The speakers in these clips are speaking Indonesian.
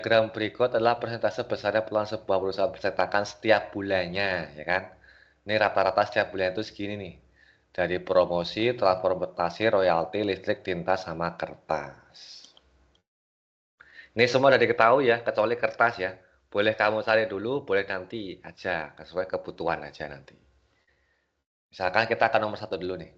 Diagram berikut adalah persentase besarnya peluang sebuah perusahaan percetakan setiap bulannya, ya kan? Ini rata-rata setiap bulan itu segini nih. Dari promosi, transportasi, royalti, listrik, tinta, sama kertas. Ini semua udah diketahui ya, kecuali kertas ya. Boleh kamu cari dulu, boleh nanti aja, sesuai kebutuhan aja nanti. Misalkan kita akan nomor 1 dulu nih.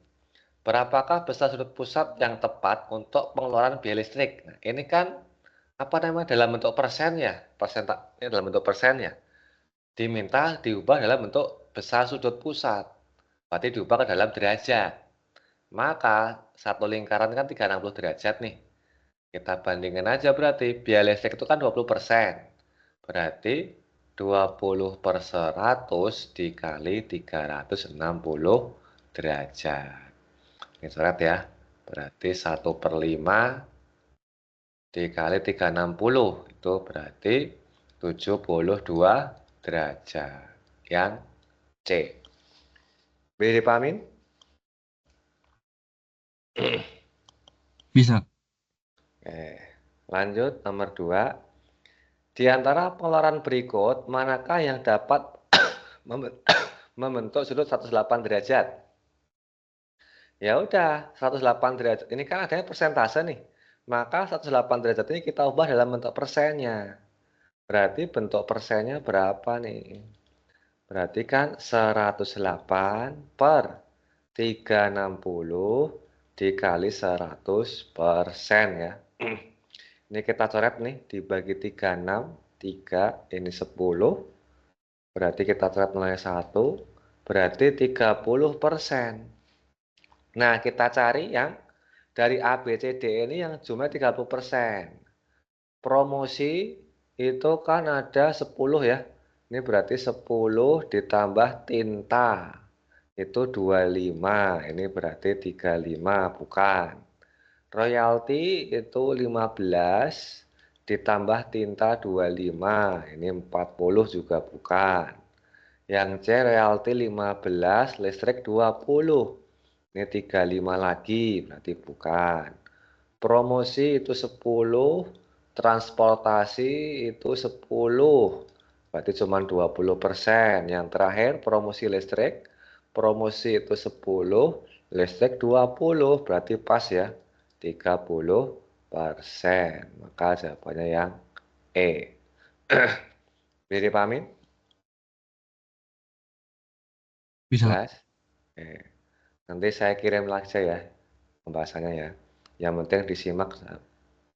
Berapakah besar sudut pusat yang tepat untuk pengeluaran biaya listrik? Nah, ini kan apa namanya dalam bentuk persen ya, ini dalam bentuk persen ya. Diminta diubah dalam bentuk besar sudut pusat. Berarti diubah ke dalam derajat. Maka satu lingkaran kan 360 derajat nih. Kita bandingkan aja berarti biaya listrik itu kan 20%. Berarti 20/100 dikali 360 derajat. Ini coret ya. Berarti 1/5 dikali 360 itu berarti 72 derajat. Yang C. Bisa dipahamin? Bisa. Lanjut nomor 2. Di antara pengeluaran berikut, manakah yang dapat membentuk sudut 108 derajat? Ya udah, 108 derajat. Ini kan adanya persentase nih. Maka 108 derajat ini kita ubah dalam bentuk persennya. Berarti bentuk persennya berapa nih? Berarti kan 108 per 360 dikali 100% ya. Ini kita coret nih, dibagi 36, 3, ini 10. Berarti kita coret nilai 1, berarti 30%. Nah, kita cari yang dari A, B, C, D ini yang jumlah 30%. Promosi itu kan ada 10 ya. Ini berarti 10 ditambah tinta. Itu 25. Ini berarti 35, bukan. Royalti itu 15 ditambah tinta 25. Ini 40 juga bukan. Yang C royalti 15, listrik 20. Ini 35 lagi, berarti bukan. Promosi itu 10, transportasi itu 10. Berarti cuma 20%. Yang terakhir promosi listrik. Promosi itu 10, listrik 20. Berarti pas ya. 30%. Maka jawabannya yang E. Bisa dipahamin? Bisa, Kak. Jelas? Nanti saya kirim lagi ya pembahasannya ya. Yang penting disimak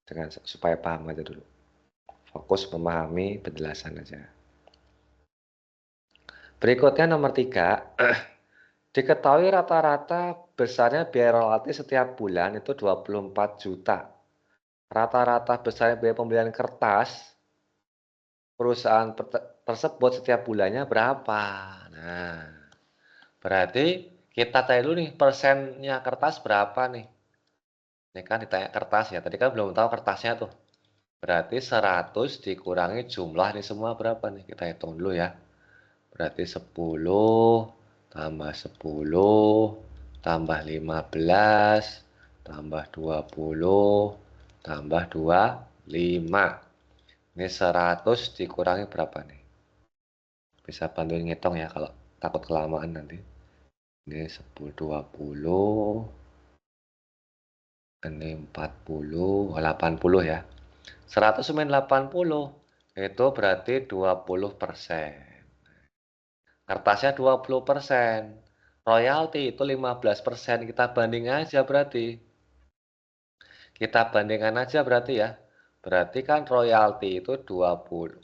dengan supaya paham aja dulu. Fokus memahami penjelasan aja. Berikutnya nomor 3. Diketahui rata-rata besarnya biaya royalti setiap bulan itu 24 juta. Rata-rata besarnya biaya pembelian kertas perusahaan tersebut setiap bulannya berapa? Nah, berarti kita tanya dulu nih persennya kertas berapa nih? Ini kan ditanya kertas ya, tadi kan belum tahu kertasnya tuh. Berarti 100 dikurangi jumlah ini semua berapa nih? Kita hitung dulu ya. Berarti 10 tambah 10 tambah 15 tambah 20 tambah 25. Ini 100 dikurangi berapa nih? Bisa bantuin ngitung ya kalau takut kelamaan nanti. Ini 10, 20, ini 40, 80 ya. 100 min 80 itu berarti 20%. Kertasnya 20%. Royalti itu 15%. Kita banding aja berarti. Kita bandingkan aja berarti ya. Berarti kan royalti itu 20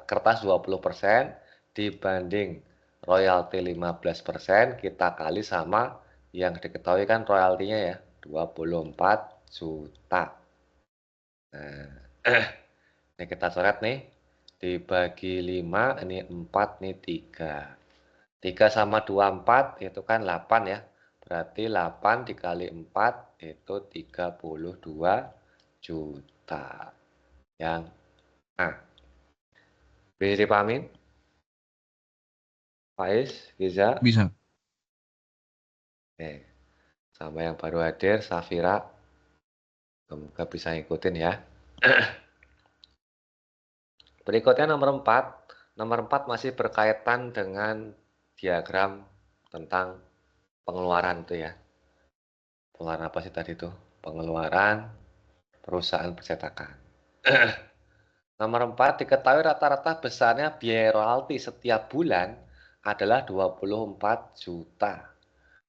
kertas 20% dibanding royalti 15%, kita kali sama yang diketahui kan royaltinya ya, 24 juta. Nah, ini kita coret nih. Dibagi 5, ini 4, ini 3. 3 sama 24 itu kan 8 ya. Berarti 8 dikali 4 itu 32 juta. Yang A. Bisa dipahamin? Faiz, Giza? Bisa. Oke. Sama yang baru hadir, Safira. Semoga bisa ngikutin ya. Berikutnya nomor 4. Nomor 4 masih berkaitan dengan diagram tentang pengeluaran itu ya. Pengeluaran apa sih tadi tuh? Pengeluaran perusahaan percetakan. Nomor 4, diketahui rata-rata besarnya biaya royalti setiap bulan adalah 24 juta.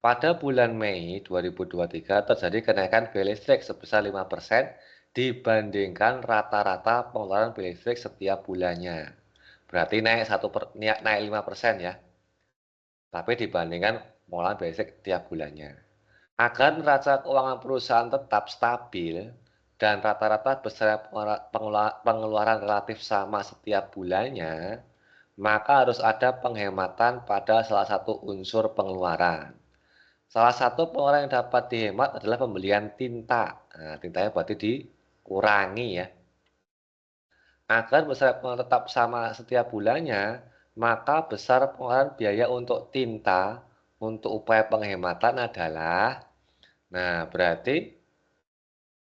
Pada bulan Mei 2023 terjadi kenaikan biaya listrik sebesar 5% dibandingkan rata-rata pengeluaran biaya listrik setiap bulannya. Berarti naik 5% ya. Tapi dibandingkan pengeluaran biaya listrik setiap bulannya. Agar neraca keuangan perusahaan tetap stabil dan rata-rata besar pengeluaran relatif sama setiap bulannya, maka harus ada penghematan pada salah satu unsur pengeluaran. Salah satu pengeluaran yang dapat dihemat adalah pembelian tinta. Nah, tintanya berarti dikurangi ya. Agar besar pengeluaran tetap sama setiap bulannya, maka besar pengeluaran biaya untuk tinta untuk upaya penghematan adalah, nah berarti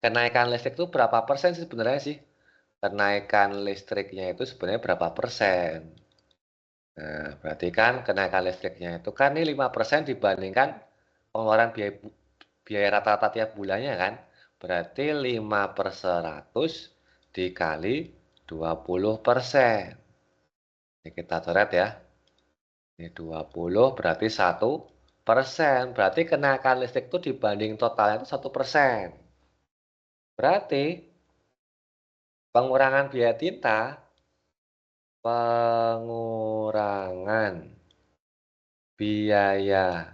kenaikan listrik itu berapa persen sih sebenarnya sih? Kenaikan listriknya itu sebenarnya berapa persen? Nah, berarti kan kenaikan listriknya itu kan ini 5% dibandingkan pengeluaran biaya rata-rata tiap bulannya kan. Berarti 5/100 dikali 20%. Ini kita coret ya. Ini 20 berarti 1%. Berarti kenaikan listrik itu dibanding totalnya itu 1%. Berarti pengurangan biaya tinta, pengurangan biaya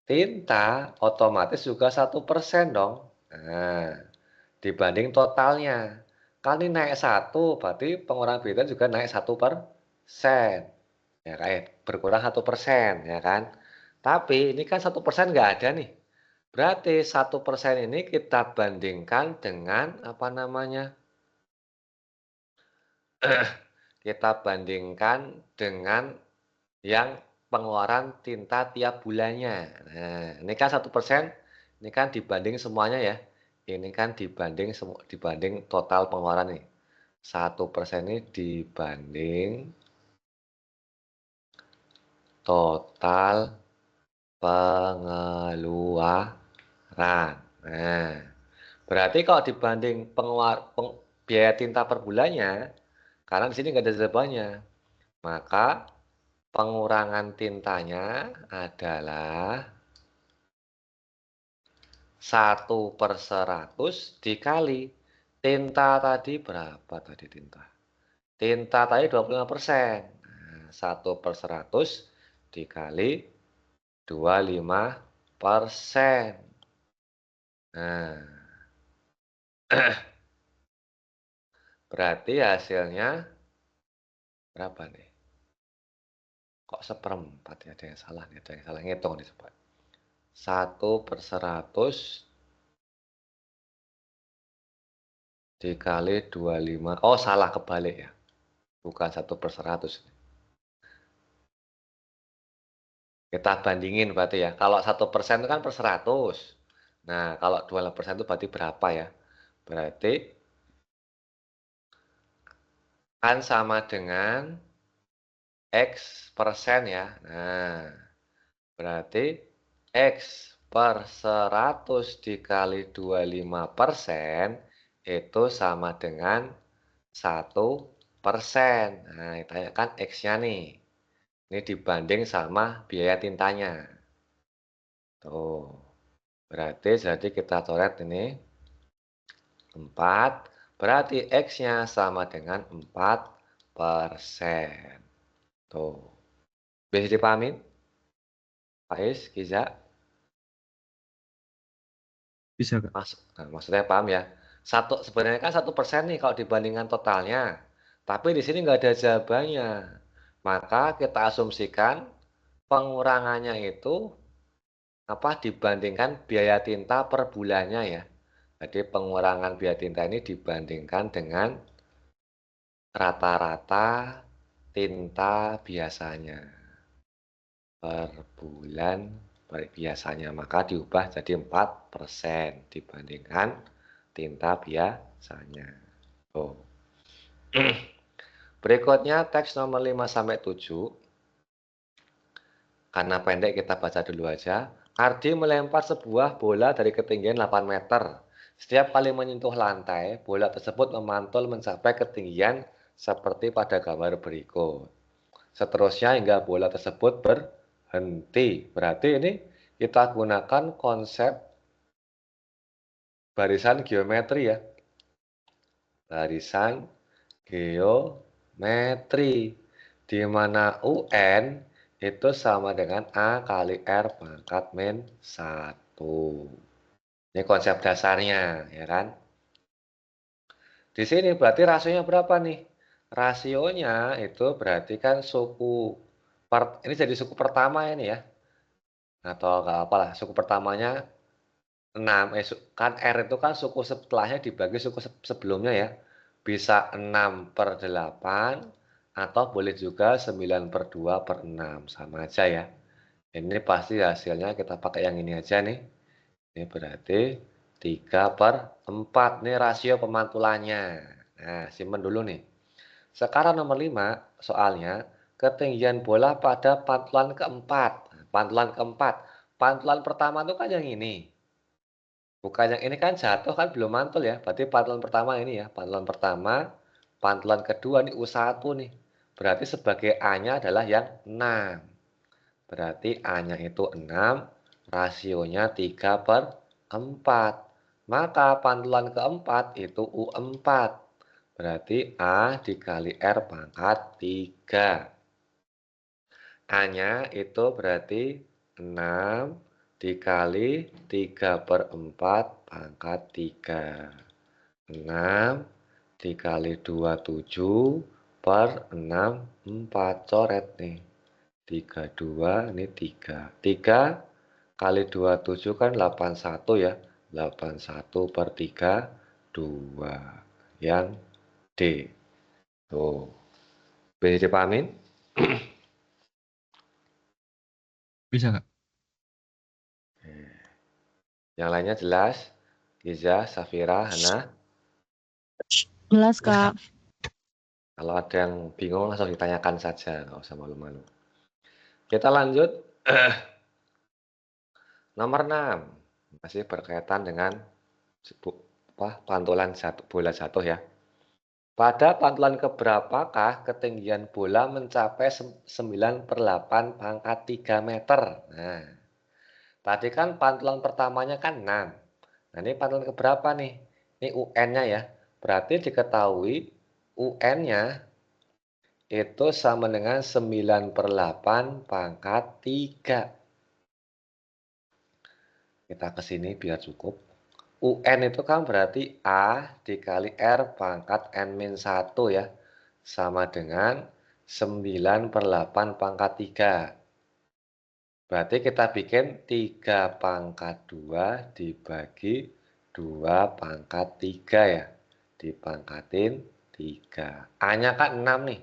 tinta otomatis juga 1% dong. Nah, dibanding totalnya. Kan ini naik 1, berarti pengurangan biaya tinta juga naik 1%. Ya kayak berkurang 1%, ya kan? Tapi ini kan 1% nggak ada nih. Berarti 1% ini kita bandingkan dengan apa namanya? Kita bandingkan dengan yang pengeluaran tinta tiap bulannya. Nah, ini kan 1%, ini kan dibanding semuanya ya. Ini kan dibanding total pengeluaran nih. 1% ini dibanding total pengeluaran. Nah, berarti kalau dibanding biaya tinta per bulannya, karena di sini nggak ada jawabannya, maka pengurangan tintanya adalah 1/100 dikali tinta tadi berapa tadi tinta? Tinta tadi 25%. Nah, 1/100 dikali 25%. Nah, berarti hasilnya berapa nih? Kok 1/4 ya? Ada yang salah nih, ada yang salah ngitung nih coba. 1/100 dikali 25. Oh, salah kebalik ya. Bukan 1/100. Kita bandingin berarti ya. Kalau 1% itu kan per 100. Nah, kalau 25% itu berarti berapa ya? Berarti kan sama dengan X persen ya. Nah, berarti X per 100 dikali 25% itu sama dengan 1%. Nah, itu kan X-nya nih. Ini dibanding sama biaya tintanya. Tuh. Berarti jadi kita coret ini 4. Berarti X-nya sama dengan 4%. Tuh. Bisa dipahamin? Faiz, Kiza? Bisa, Kak. Nah, maksudnya paham ya? Sebenarnya kan 1% nih kalau dibandingkan totalnya. Tapi di sini nggak ada jawabannya. Maka kita asumsikan pengurangannya itu apa dibandingkan biaya tinta per bulannya ya. Jadi pengurangan biaya tinta ini dibandingkan dengan rata-rata tinta biasanya per bulan biasanya. Maka diubah jadi 4% dibandingkan tinta biasanya. Oh. Berikutnya teks nomor 5 sampai 7. Karena pendek kita baca dulu aja. Ardi melempar sebuah bola dari ketinggian 8 meter. Setiap kali menyentuh lantai, bola tersebut memantul mencapai ketinggian seperti pada gambar berikut. Seterusnya hingga bola tersebut berhenti. Berarti ini kita gunakan konsep barisan geometri ya. Barisan geometri. Di mana UN itu sama dengan A kali R pangkat min 1. Ini konsep dasarnya, ya kan? Di sini berarti rasionya berapa nih? Rasionya itu berarti kan ini jadi suku pertama ini ya. Atau nggak apa lah, suku pertamanya 6. Kan R itu kan suku setelahnya dibagi suku sebelumnya ya. Bisa 6/8 atau boleh juga 9/2/6. Sama aja ya. Ini pasti hasilnya kita pakai yang ini aja nih. Ini berarti 3/4. Ini rasio pemantulannya. Nah, simpen dulu nih. Sekarang nomor 5, soalnya ketinggian bola pada pantulan keempat. Pantulan keempat. Pantulan pertama itu kan yang ini. Bukan yang ini kan jatuh kan belum mantul ya. Berarti pantulan pertama ini ya. Pantulan pertama, pantulan kedua nih U1 nih. Berarti sebagai A-nya adalah yang 6. Berarti A-nya itu 6, rasionya 3/4. Maka pantulan keempat itu U4. Berarti A dikali R pangkat 3. A-nya itu berarti 6 dikali 3/4 pangkat 3. 6 dikali 27 per 6, 4. Coret nih. 32, ini 3. 3 kali 27 kan 81 ya. 81/3, 2. Yang D. Tuh. Bisa dipahamin? Bisa, Kak? Yang lainnya jelas? Giza, Safira, Hana. Jelas, Kak. Kalau ada yang bingung langsung ditanyakan saja, nggak usah malu-malu. Kita lanjut. Nomor 6. Masih berkaitan dengan pantulan bola jatuh ya. Pada pantulan keberapakah ketinggian bola mencapai 9/8 pangkat 3 meter? Nah, tadi kan pantulan pertamanya kan 6. Nah, ini pantulan keberapa nih? Ini UN-nya ya. Berarti diketahui UN-nya itu sama dengan 9/8 pangkat 3. Kita ke sini biar cukup. UN itu kan berarti A dikali R pangkat N-1 ya. Sama dengan 9/8 pangkat 3. Berarti kita bikin 3/2 dibagi 2/3 ya. Dipangkatin 3. A-nya kan 6 nih.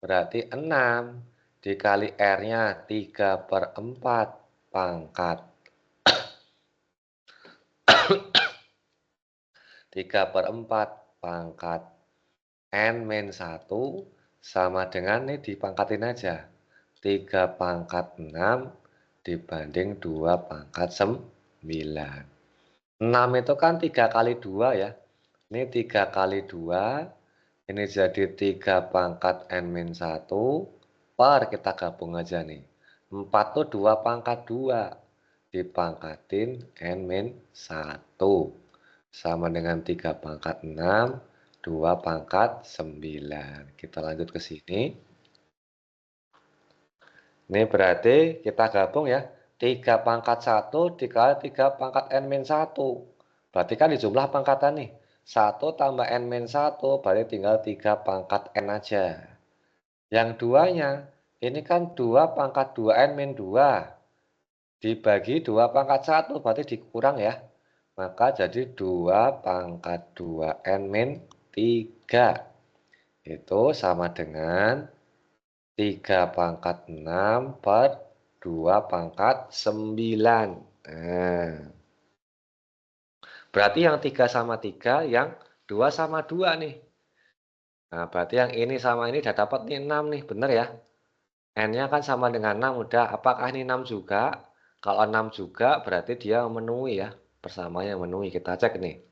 Berarti 6 dikali R-nya 3/4 pangkat 3/4 pangkat N-1 sama dengan ini dipangkatin aja. 3/6 dibanding 2/9. 6 itu kan 3 kali 2 ya. Ini 3 kali 2. Ini jadi 3/N-1 per kita gabung aja nih. 4 tuh 2/2 dipangkatin N-1 sama dengan 3/6, 2/9. Kita lanjut ke sini. Ini berarti kita gabung ya. 3/1 dikali 3/N-1. Berarti kan di jumlah pangkatan nih. 1 tambah N-1 berarti tinggal 3/N aja. Yang duanya, ini kan 2/2N-2. Dibagi 2/1 berarti dikurang ya. Maka jadi 2/2N-3. Itu sama dengan 3/6 per 2/9. Nah, berarti yang 3 sama 3, yang 2 sama 2 nih. Nah, berarti yang ini sama ini udah dapat nih 6 nih, bener ya? N-nya kan sama dengan 6 udah. Apakah ini 6 juga? Kalau 6 juga berarti dia memenuhi ya. Persamaannya memenuhi. Kita cek nih.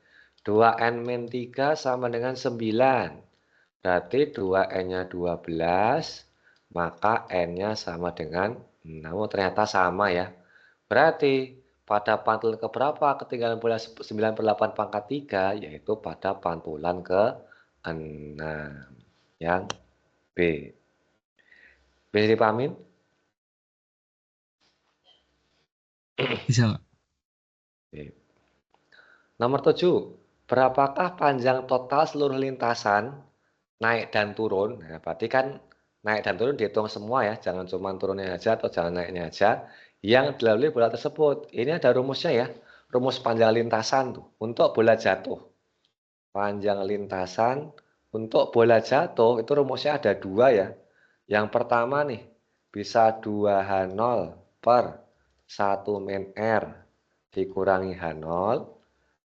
2N-3 sama dengan 9. Berarti 2N-nya 12. Maka N-nya sama dengan 6. Oh, ternyata sama ya. Berarti pada pantulan keberapa ketinggalan bola 9/8 pangkat 3? Yaitu pada pantulan ke-6. Yang B. Bisa dipahamin? Bisa Kak? Oke. Nomor 7. Berapakah panjang total seluruh lintasan naik dan turun? Nah, berarti kan naik dan turun dihitung semua ya. Jangan cuma turunnya aja atau jangan naiknya aja. Yang dilalui bola tersebut. Ini ada rumusnya ya. Rumus panjang lintasan tuh. Untuk bola jatuh. Panjang lintasan untuk bola jatuh itu rumusnya ada 2 ya. Yang pertama nih. Bisa 2H0 per 1 min R dikurangi H0.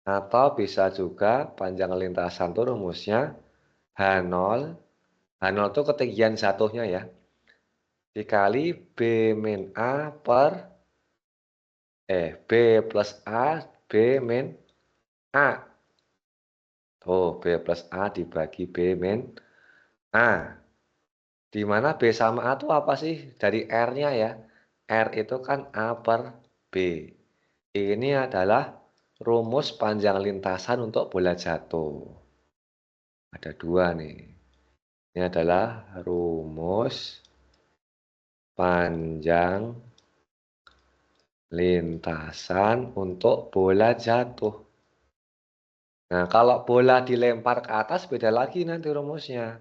Atau bisa juga panjang lintasan itu rumusnya H0. H0 itu ketinggian jatuhnya ya. Dikali B min A per B plus A, B min A. Tuh, B plus A dibagi B min A. Di mana B sama A itu apa sih? Dari R-nya ya. R itu kan A per B. Ini adalah rumus panjang lintasan untuk bola jatuh. Ada 2 nih. Ini adalah rumus panjang lintasan untuk bola jatuh. Nah, kalau bola dilempar ke atas beda lagi nanti rumusnya.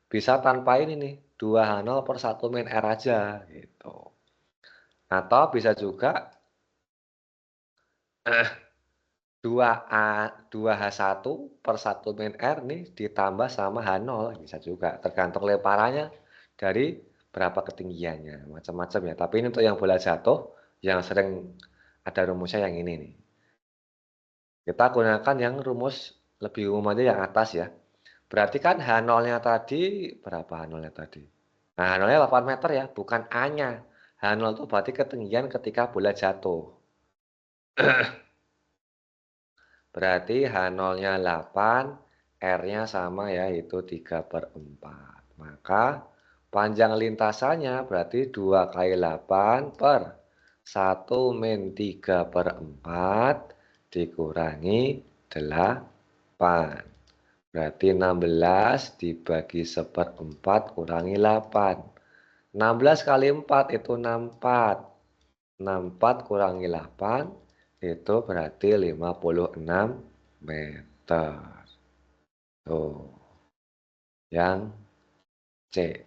Bisa tanpa ini nih, 2H0 per 1 min R aja gitu. Atau bisa juga 2H1 per 1 min R nih ditambah sama H0 bisa juga. Tergantung lemparannya dari berapa ketinggiannya, macam-macam ya. Tapi ini untuk yang bola jatuh yang sering ada rumusnya yang ini nih. Kita gunakan yang rumus lebih umum aja yang atas ya. Berarti kan H0-nya tadi berapa H0-nya tadi? Nah, H0-nya 8 meter ya, bukan A-nya. H0 itu berarti ketinggian ketika bola jatuh. Berarti H0-nya 8, R-nya sama ya, itu 3/4. Maka panjang lintasannya berarti 2 kali 8 per 1 min 3/4 dikurangi 8. Berarti 16 dibagi 1/4 kurangi 8. 16 kali 4 itu 64. 64 kurangi 8 itu berarti 56 meter. Tuh. Yang C.